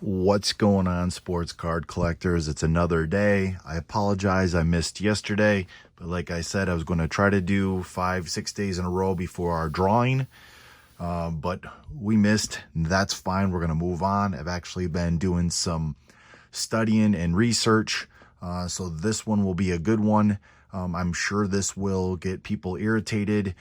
What's going on, sports card collectors? It's another day. I apologize I missed yesterday, but like I said, I was going to try to do 5-6 days in a row before our drawing, but we missed. That's fine. We're going to move on. I've actually been doing some studying and research, so this one will be a good one. I'm sure this will get people irritated.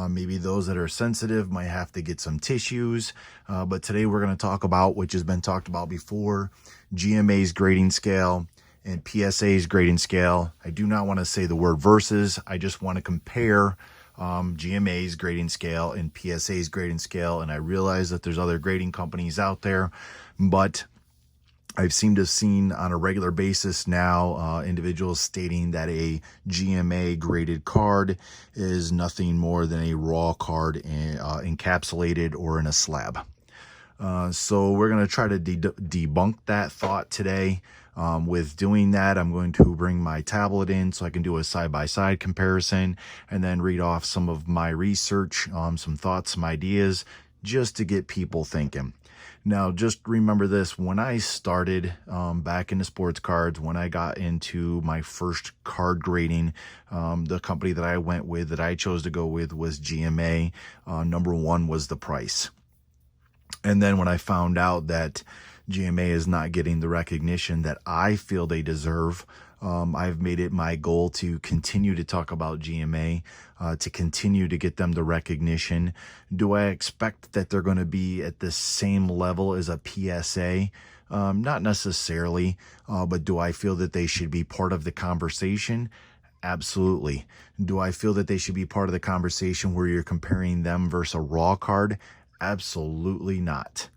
Maybe those that are sensitive might have to get some tissues. But today we're going to talk about, which has been talked about before, GMA's grading scale and PSA's grading scale. I do not want to say the word versus. I just want to compare GMA's grading scale and PSA's grading scale. And I realize that there's other grading companies out there, but I've seemed to have seen on a regular basis now individuals stating that a GMA graded card is nothing more than a raw card encapsulated or in a slab. So we're going to try to debunk that thought today. With doing that, I'm going to bring my tablet in so I can do a side-by-side comparison and then read off some of my research, some thoughts, some ideas, just to get people thinking. Now, just remember this, when I started back into sports cards, when I got into my first card grading, the company that I went with, that I chose to go with, was GMA. Number one was the price. And then when I found out that GMA is not getting the recognition that I feel they deserve, I've made it my goal to continue to talk about GMA, to continue to get them the recognition. Do I expect that they're going to be at the same level as a PSA? Not necessarily, but do I feel that they should be part of the conversation? Absolutely. Do I feel that they should be part of the conversation where you're comparing them versus a raw card? Absolutely not.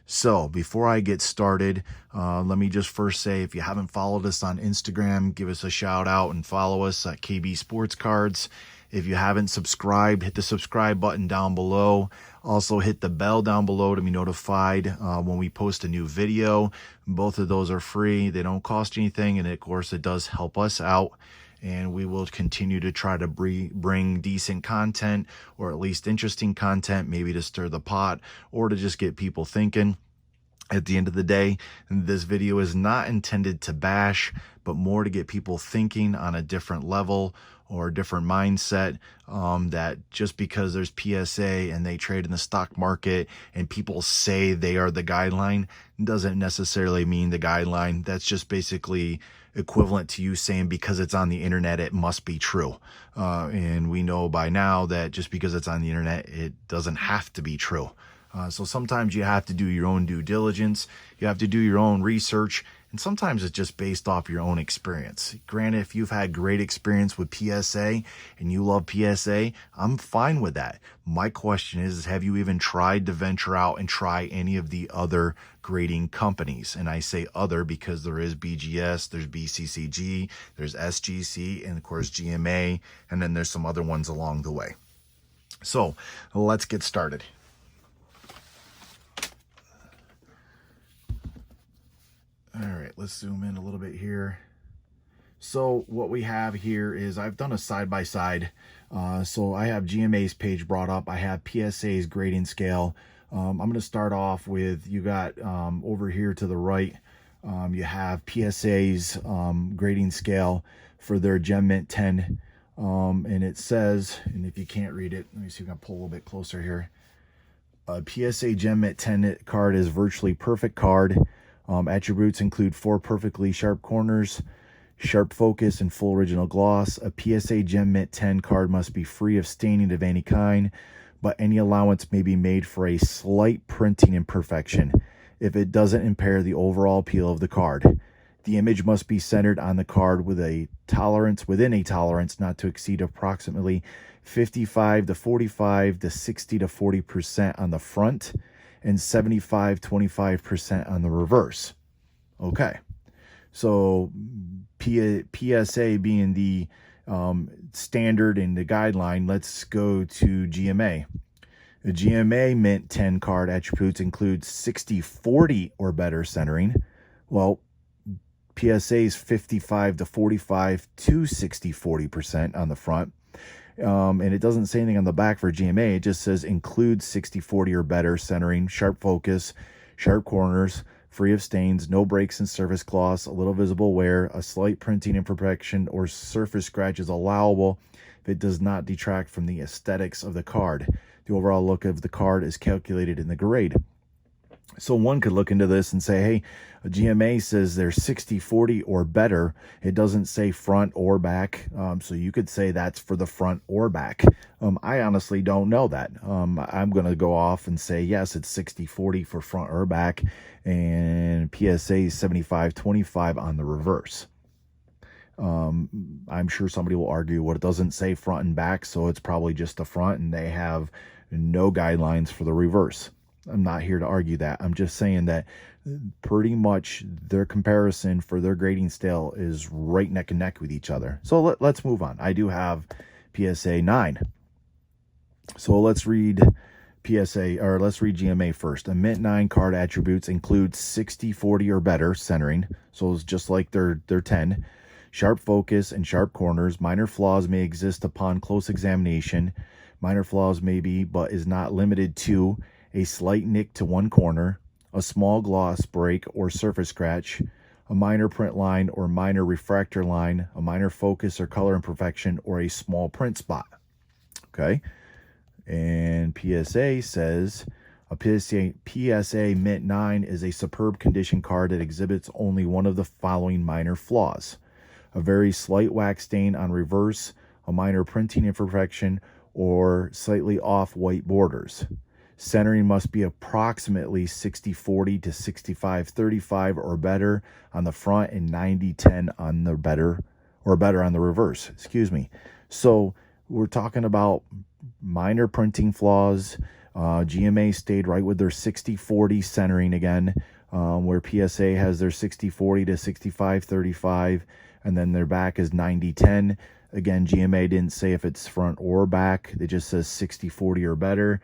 So before I get started, let me just first say, if you haven't followed us on Instagram, give us a shout out and follow us at KB Sports Cards. If you haven't subscribed, hit the subscribe button down below. Also hit the bell down below to be notified when we post a new video. Both of those are free. They don't cost anything. And of course, it does help us out. And we will continue to try to bring decent content, or at least interesting content, maybe to stir the pot or to just get people thinking. At the end of the day, this video is not intended to bash, but more to get people thinking on a different level or a different mindset, that just because there's PSA and they trade in the stock market and people say they are the guideline doesn't necessarily mean the guideline. That's just basically equivalent to you saying because it's on the internet it must be true, and we know by now that just because it's on the internet it doesn't have to be true. So sometimes you have to do your own due diligence, you have to do your own research, and sometimes it's just based off your own experience. Granted, if you've had great experience with PSA and you love PSA, I'm fine with that. My question is have you even tried to venture out and try any of the other grading companies? And I say other because there is BGS, there's BCCG, there's SGC, and of course GMA, and then there's some other ones along the way. So let's get started. All right, let's zoom in a little bit here. So what we have here is I've done a side-by-side. So I have GMA's page brought up. I have PSA's grading scale. I'm going to start off with, you got over here to the right, you have PSA's grading scale for their Gem Mint 10. And it says, and if you can't read it, let me see if I can pull a little bit closer here. PSA Gem Mint 10 card is virtually perfect card. Attributes include 4 perfectly sharp corners, sharp focus, and full original gloss. A PSA Gem Mint 10 card must be free of staining of any kind, but any allowance may be made for a slight printing imperfection if it doesn't impair the overall appeal of the card. The image must be centered on the card with a tolerance within a tolerance not to exceed approximately 55 to 45 to 60 to 40% on the front and 75-25% on the reverse. Okay, so PSA being the standard and the guideline, let's go to GMA. The GMA Mint 10 card attributes include 60-40 or better centering. Well, PSA's 55 to 45 to 60-40% on the front. And it doesn't say anything on the back for GMA. It just says include 60-40 or better centering, sharp focus, sharp corners, free of stains, no breaks in surface gloss, a little visible wear, a slight printing imperfection, or surface scratch is allowable if it does not detract from the aesthetics of the card. The overall look of the card is calculated in the grade. So one could look into this and say, hey, a GMA says they're 60/40 or better. It doesn't say front or back. So you could say that's for the front or back. I honestly don't know that. I'm going to go off and say, yes, it's 60/40 for front or back. And PSA is 75/25 on the reverse. I'm sure somebody will argue, well, it doesn't say front and back, so it's probably just the front, and they have no guidelines for the reverse. I'm not here to argue that. I'm just saying that pretty much their comparison for their grading scale is right neck and neck with each other. So let's move on. I do have PSA 9. So let's read GMA first. A Mint 9 card attributes include 60/40 or better centering. So it's just like their 10. Sharp focus and sharp corners. Minor flaws may exist upon close examination. Minor flaws may be, but is not limited to, a slight nick to one corner, a small gloss break or surface scratch, a minor print line or minor refractor line, a minor focus or color imperfection, or a small print spot. Okay. And PSA says a PSA Mint 9 is a superb condition card that exhibits only one of the following minor flaws: a very slight wax stain on reverse, a minor printing imperfection, or slightly off white borders. Centering must be approximately 60/40 to 65/35 or better on the front, and 90/10 on the better on the reverse. Excuse me. So we're talking about minor printing flaws. GMA stayed right with their 60/40 centering again, where PSA has their 60/40 to 65/35, and then their back is 90/10. Again, GMA didn't say if it's front or back. It just says 60/40 or better.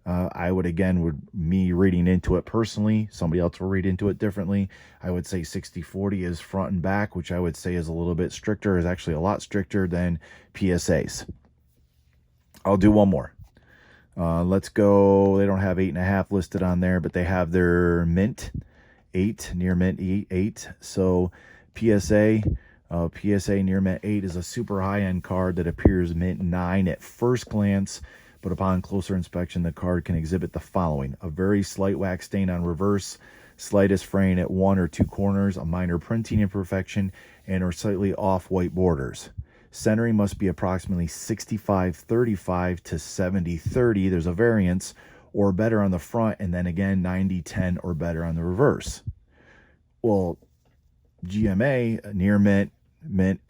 I would, again, with me reading into it personally, somebody else will read into it differently. I would say 60/40 is front and back, which I would say is a little bit stricter, is actually a lot stricter than PSA's. I'll do one more. Let's go. They don't have 8.5 listed on there, but they have their Mint 8, near Mint 8. So PSA near Mint 8 is a super high-end card that appears Mint 9 at first glance, but upon closer inspection, the card can exhibit the following: a very slight wax stain on reverse, slightest fraying at one or two corners, a minor printing imperfection, and or slightly off white borders. Centering must be approximately 65/35 to 70/30. There's a variance, or better on the front, and then again 90/10 or better on the reverse. Well, GMA near Mint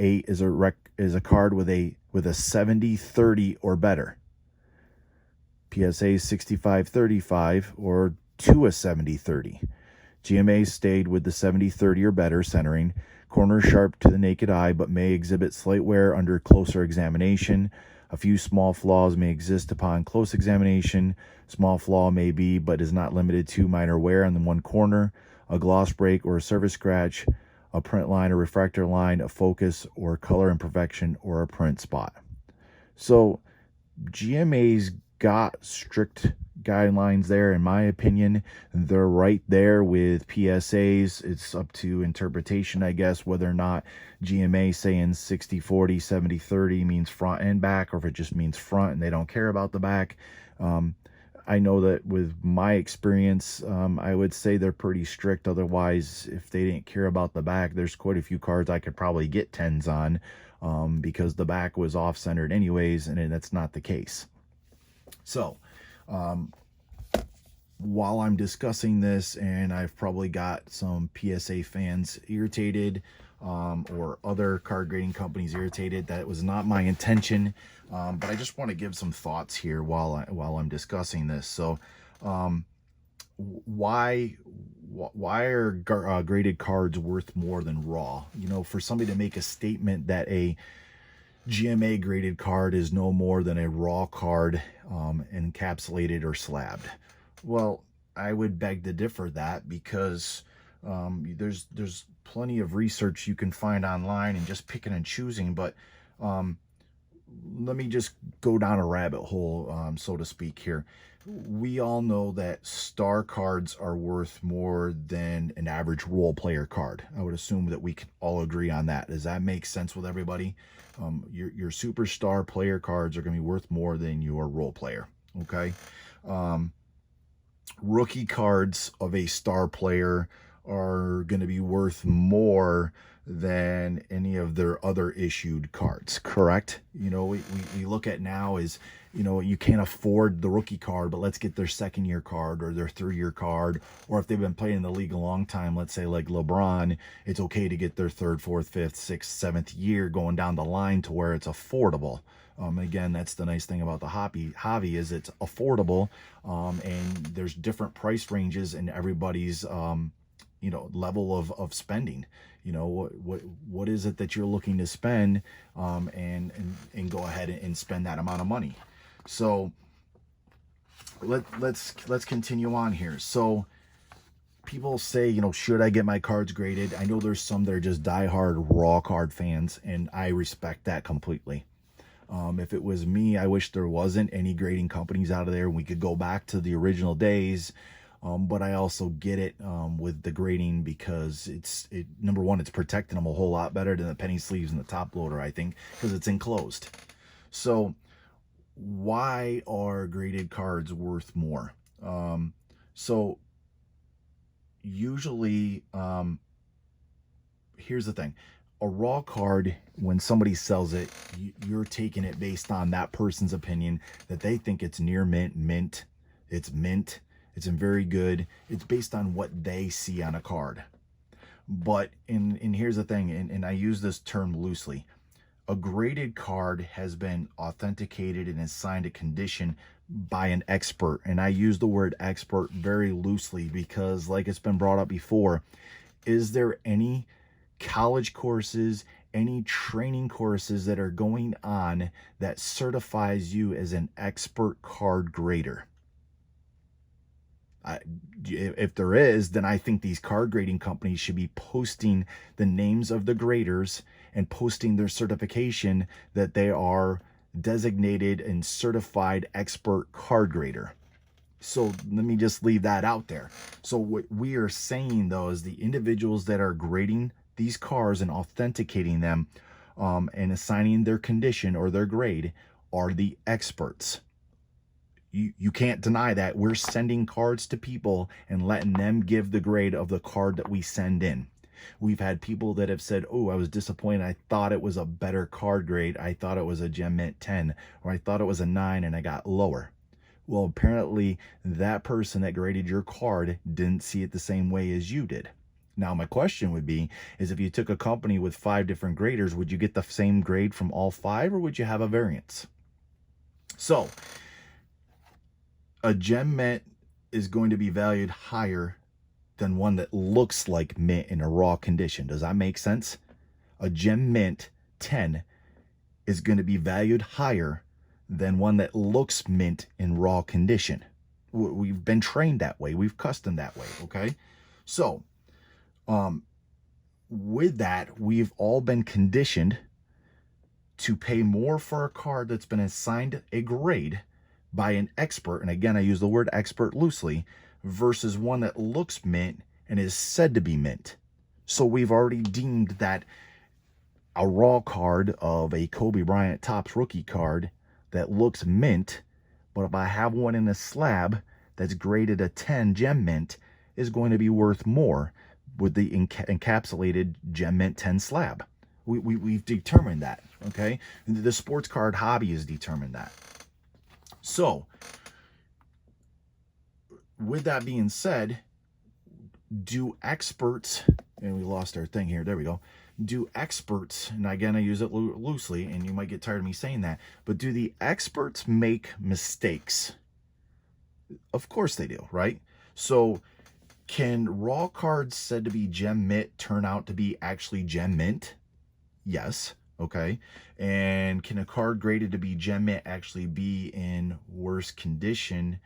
8 is a card with a 70/30 or better. PSA 65/35 or to a 70/30. GMA stayed with the 70/30 or better centering. Corners sharp to the naked eye, but may exhibit slight wear under closer examination. A few small flaws may exist upon close examination. Small flaw may be, but is not limited to, minor wear on the one corner, a gloss break or a surface scratch, a print line or refractor line, a focus or color imperfection, or a print spot. So GMA's got strict guidelines there. In my opinion, they're right there with PSA's. It's up to interpretation, I guess, whether or not GMA saying 60/40, 70/30 means front and back, or if it just means front and they don't care about the back. I know that with my experience, I would say they're pretty strict. Otherwise, if they didn't care about the back, there's quite a few cards I could probably get 10s on, because the back was off-centered anyways, and that's not the case. So, while I'm discussing this, and I've probably got some PSA fans irritated, or other card grading companies irritated, that was not my intention, but I just want to give some thoughts here while I'm discussing this. So, why are graded cards worth more than raw? You know, for somebody to make a statement that a GMA graded card is no more than a raw card, encapsulated or slabbed. Well, I would beg to differ that, because there's plenty of research you can find online and just picking and choosing, but let me just go down a rabbit hole, so to speak here. We all know that star cards are worth more than an average role player card. I would assume that we can all agree on that. Does that make sense with everybody? Your superstar player cards are going to be worth more than your role player. Okay. Rookie cards of a star player are going to be worth more than any of their other issued cards, correct? We look at now is, you can't afford the rookie card, but let's get their second year card or their third year card. Or if they've been playing in the league a long time, let's say like LeBron, it's okay to get their third, fourth, fifth, sixth, seventh year going down the line to where it's affordable. Again, that's the nice thing about the hobby is it's affordable, and there's different price ranges in everybody's level of spending. What is it that you're looking to spend, and go ahead and spend that amount of money. So let's continue on here. So people say, should I get my cards graded? I know there's some that are just diehard raw card fans, and I respect that completely. If it was me, I wish there wasn't any grading companies out of there. We could go back to the original days. But I also get it with the grading, because number one, it's protecting them a whole lot better than the penny sleeves and the top loader, I think, because it's enclosed. So why are graded cards worth more? So usually, here's the thing. A raw card, when somebody sells it, you're taking it based on that person's opinion, that they think it's near mint, it's mint, it's in very good. It's based on what they see on a card. But and here's the thing, and I use this term loosely. A graded card has been authenticated and assigned a condition by an expert. And I use the word expert very loosely because, like it's been brought up before, is there any college courses, any training courses that are going on that certifies you as an expert card grader? If there is, then I think these card grading companies should be posting the names of the graders and posting their certification that they are designated and certified expert card grader. So let me just leave that out there. So what we are saying, though, is the individuals that are grading these cards and authenticating them, and assigning their condition or their grade, are the experts. You can't deny that. We're sending cards to people and letting them give the grade of the card that we send in. We've had people that have said, oh, I was disappointed. I thought it was a better card grade. I thought it was a Gem Mint 10, or I thought it was a 9 and I got lower. Well, apparently that person that graded your card didn't see it the same way as you did. Now, my question would be, is if you took a company with 5 different graders, would you get the same grade from all 5, or would you have a variance? So a gem mint is going to be valued higher than one that looks like mint in a raw condition. Does that make sense? A gem mint 10 is going to be valued higher than one that looks mint in raw condition. We've been trained that way. We've customed that way. Okay. So, with that, we've all been conditioned to pay more for a card that's been assigned a grade by an expert, and again, I use the word expert loosely, versus one that looks mint and is said to be mint. So we've already deemed that a raw card of a Kobe Bryant Topps rookie card that looks mint, but if I have one in a slab that's graded a 10 gem mint, is going to be worth more with the encapsulated gem mint 10 slab. We've determined that, okay? The sports card hobby has determined that. So, with that being said, do experts, and we lost our thing here, there we go. Do experts, and again, I use it loosely, and you might get tired of me saying that, but do the experts make mistakes? Of course they do, right? So, can raw cards said to be gem mint turn out to be actually gem mint? Yes. Okay. And can a card graded to be gem mint actually be in worse condition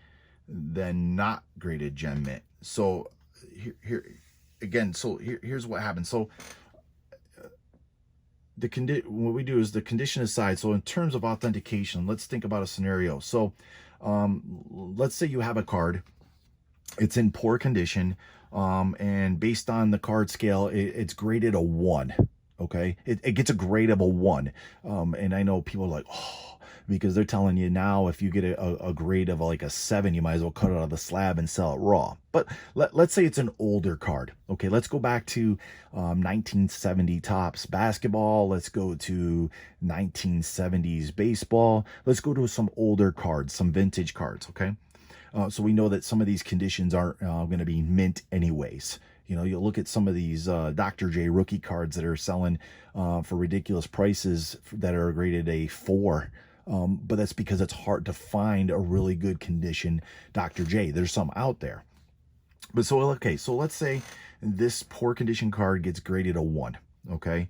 than not graded gem mint? So here's what happens. So what we do is the condition aside. So in terms of authentication, let's think about a scenario. So let's say you have a card, it's in poor condition, and based on the card scale, it's graded a 1. Okay, it gets a grade of a 1. And I know people are like, oh, because they're telling you now if you get a grade of like a 7, you might as well cut it out of the slab and sell it raw. But let's say it's an older card. Okay, let's go back to 1970 Topps basketball. Let's go to 1970s baseball. Let's go to some older cards, some vintage cards. Okay, so we know that some of these conditions aren't going to be mint anyways. You know, you look at some of these Dr. J rookie cards that are selling for ridiculous prices that are graded a 4. But that's because it's hard to find a really good condition Dr. J. There's some out there. But so, okay, so let's say this poor condition card gets graded a 1. Okay.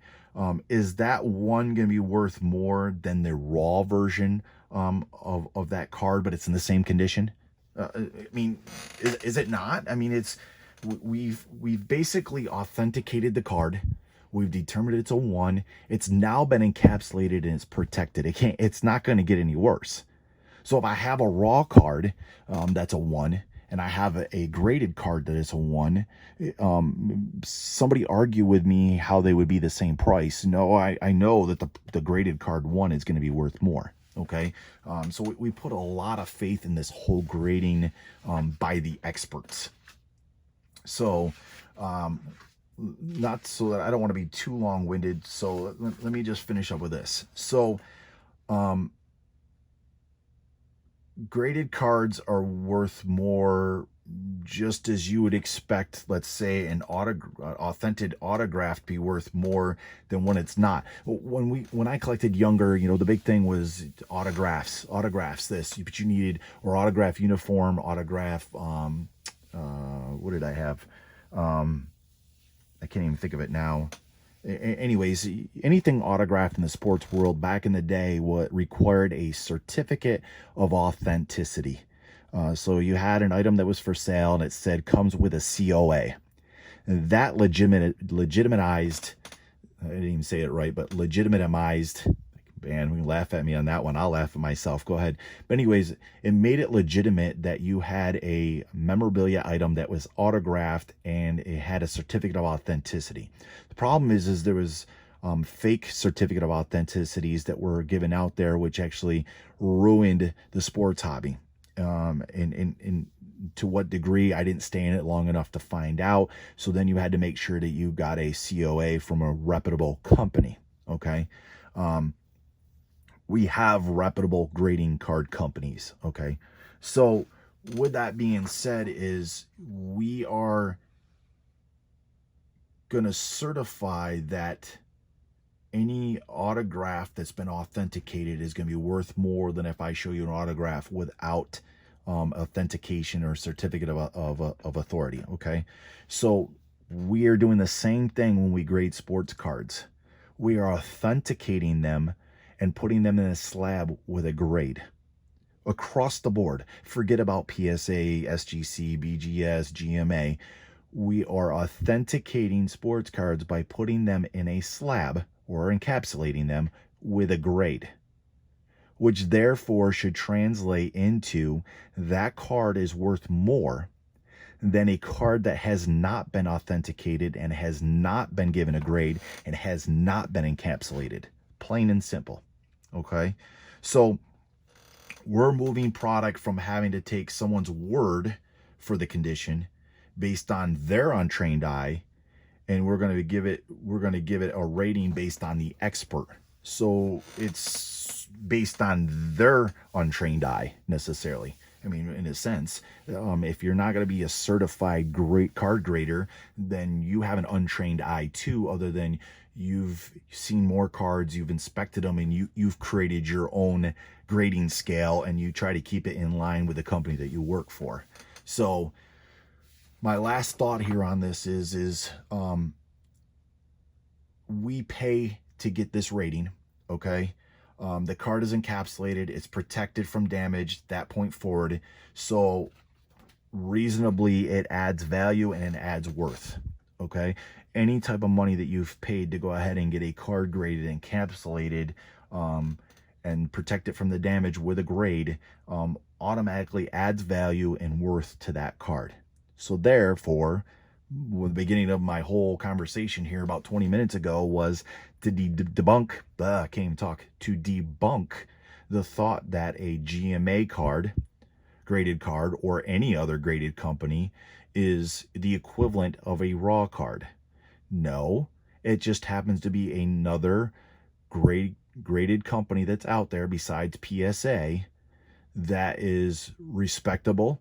Is that 1 going to be worth more than the raw version of that card, but it's in the same condition? I mean, is it not? I mean, we've basically authenticated the card. We've determined it's a 1. It's now been encapsulated and it's protected. It's not going to get any worse. So if I have a raw card that's a 1, and I have a graded card that is a 1, somebody argue with me how they would be the same price. No, I know that the graded card 1 is going to be worth more. Okay, so we put a lot of faith in this whole grading by the experts. So, not so that I don't want to be too long-winded. So let me just finish up with this. So, graded cards are worth more, just as you would expect, let's say, an authentic autograph to be worth more than when it's not. When I collected younger, you know, the big thing was autographs, this, but you needed, or autograph uniform, autograph, what did I have? I can't even think of it now. Anyways, anything autographed in the sports world back in the day required a certificate of authenticity. So you had an item that was for sale and it said comes with a COA. And that legitimized, I didn't even say it right, but legitimized, man, we can laugh at me on that one. I'll laugh at myself. Go ahead. But anyways, it made it legitimate that you had a memorabilia item that was autographed and it had a certificate of authenticity. The problem is there was fake certificate of authenticities that were given out there, which actually ruined the sports hobby. And to what degree, I didn't stay in it long enough to find out. So then you had to make sure that you got a COA from a reputable company. Okay. We have reputable grading card companies. Okay. So with that being said, is we are going to certify that any autograph that's been authenticated is going to be worth more than if I show you an autograph without authentication or certificate of authority. Okay. So we are doing the same thing when we grade sports cards. We are authenticating them and putting them in a slab with a grade across the board. Forget about PSA, SGC, BGS, GMA. We are authenticating sports cards by putting them in a slab or encapsulating them with a grade, which therefore should translate into that card is worth more than a card that has not been authenticated and has not been given a grade and has not been encapsulated. Plain and simple. Okay. So we're moving product from having to take someone's word for the condition based on their untrained eye, and we're going to give it a rating based on the expert. So it's based on their untrained eye necessarily. I mean, in a sense, if you're not going to be a certified card grader, then you have an untrained eye too, other than you've seen more cards, you've inspected them, and you've created your own grading scale, and you try to keep it in line with the company that you work for. So my last thought here on this is we pay to get this rating. Okay. The card is encapsulated, it's protected from damage that point forward. So reasonably it adds value and it adds worth. okay? Any type of money that you've paid to go ahead and get a card graded and encapsulated, and protect it from the damage with a grade, automatically adds value and worth to that card. So therefore, the beginning of my whole conversation here about 20 minutes ago was to debunk the thought that a GMA card, graded card, or any other graded company is the equivalent of a raw card. No, it just happens to be another graded company that's out there besides PSA that is respectable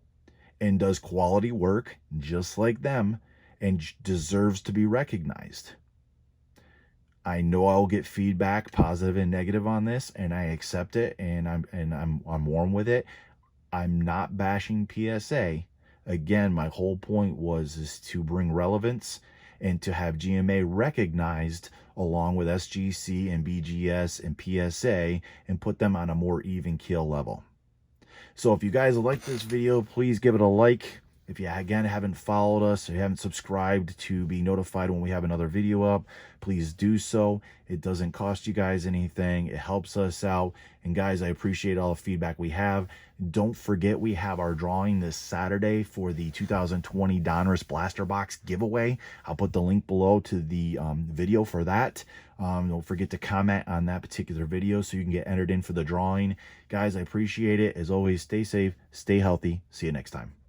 and does quality work just like them and deserves to be recognized. I know I'll get feedback, positive and negative, on this, and I accept it, and I'm warm with it. I'm not bashing PSA. Again, my whole point is to bring relevance and to have GMA recognized along with SGC and BGS and PSA and put them on a more even keel level. So if you guys like this video, please give it a like. If you, again, haven't followed us or you haven't subscribed to be notified when we have another video up, please do so. It doesn't cost you guys anything. It helps us out. And guys, I appreciate all the feedback we have. Don't forget, we have our drawing this Saturday for the 2020 Donruss Blaster Box giveaway. I'll put the link below to the video for that. Don't forget to comment on that particular video so you can get entered in for the drawing. Guys, I appreciate it. As always, stay safe, stay healthy. See you next time.